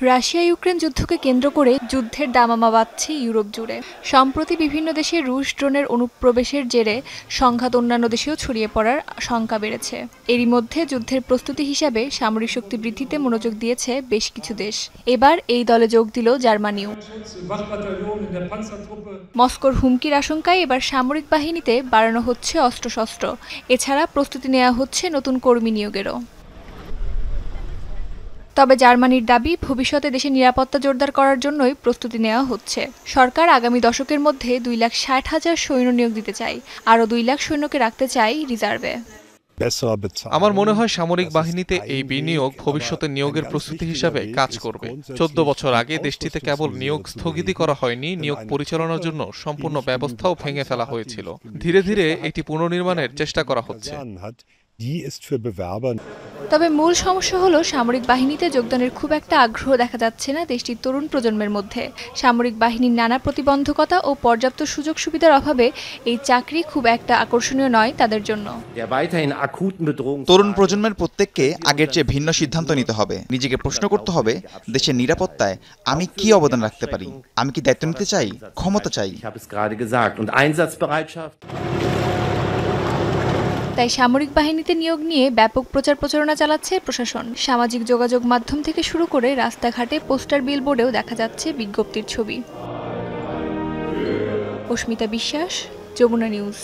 Russia Ukraine যুদ্ধকে কেন্দ্র করে যুদ্ধের দামামা বাজছে ইউরোপ জুড়ে। সম্প্রতি বিভিন্ন দেশে রুশ ড্রোনের অনুপ্রবেশের জেরে সংঘাত অন্যান্য দেশেও ছড়িয়ে পড়ার শঙ্কা বেড়েছে। এরই মধ্যে যুদ্ধের প্রস্তুতি হিসাবে সামরিক শক্তি বৃদ্ধিতে মনোযোগ দিয়েছে বেশ কিছু দেশ। এবার এই দলে যোগ দিল জার্মানিও। মস্কোর হুমকির আশঙ্কায় এবার সামরিক বাহিনীতে বাড়ানো হচ্ছে অস্ত্রশস্ত্র। এছাড়া প্রস্তুতি নেওয়া হচ্ছে নতুন কর্মী নিয়োগেরও। তবে জার্মানির দাবি, ভবিষ্যতে দেশের নিরাপত্তা জোরদার করার জন্যই প্রস্তুতি নেওয়া হচ্ছে। সরকার আগামী দশকের মধ্যে 2,60,000 সৈন্য নিয়োগ দিতে চায়, আরও 2 লাখ সৈন্যকে রাখতে চায় রিজার্ভে। আমার মনে হয় সামরিক বাহিনীতে এই বিনিয়োগ ভবিষ্যতে নিয়োগের প্রস্তুতি হিসাবে কাজ করবে। 14 বছর আগে দেশটিতে কেবল নিয়োগ স্থগিতই করা হয়নি, নিয়োগ পরিচালনার জন্য সম্পূর্ণ ব্যবস্থাও ভেঙে ফেলা হয়েছিল। ধীরে ধীরে এটি পুনর্নির্মাণের চেষ্টা করা হচ্ছে। তবে মূল সমস্যা হলো সামরিক বাহিনীতে যোগদানের খুব একটা আগ্রহ দেখা যাচ্ছে না দেশটির তরুণ প্রজন্মের মধ্যে। সামরিক বাহিনীর নানা প্রতিবন্ধকতা ও পর্যাপ্ত সুযোগ সুবিধার অভাবে এই চাকরি খুব একটা আকর্ষণীয় নয় তাদের জন্য। তরুণ প্রজন্মের প্রত্যেককে আগের চেয়ে ভিন্ন সিদ্ধান্ত নিতে হবে। নিজেকে প্রশ্ন করতে হবে, দেশের নিরাপত্তায় আমি কি অবদান রাখতে পারি? আমি কি দায়িত্ব নিতে চাই, ক্ষমতা চাই? তাই সামরিক বাহিনীতে নিয়োগ নিয়ে ব্যাপক প্রচার প্রচারণা চালাচ্ছে প্রশাসন। সামাজিক যোগাযোগ মাধ্যম থেকে শুরু করে রাস্তাঘাটে পোস্টার, বিলবোর্ডেও দেখা যাচ্ছে বিজ্ঞপ্তির ছবি। অস্মিতা বিশ্বাস, যমুনা নিউজ।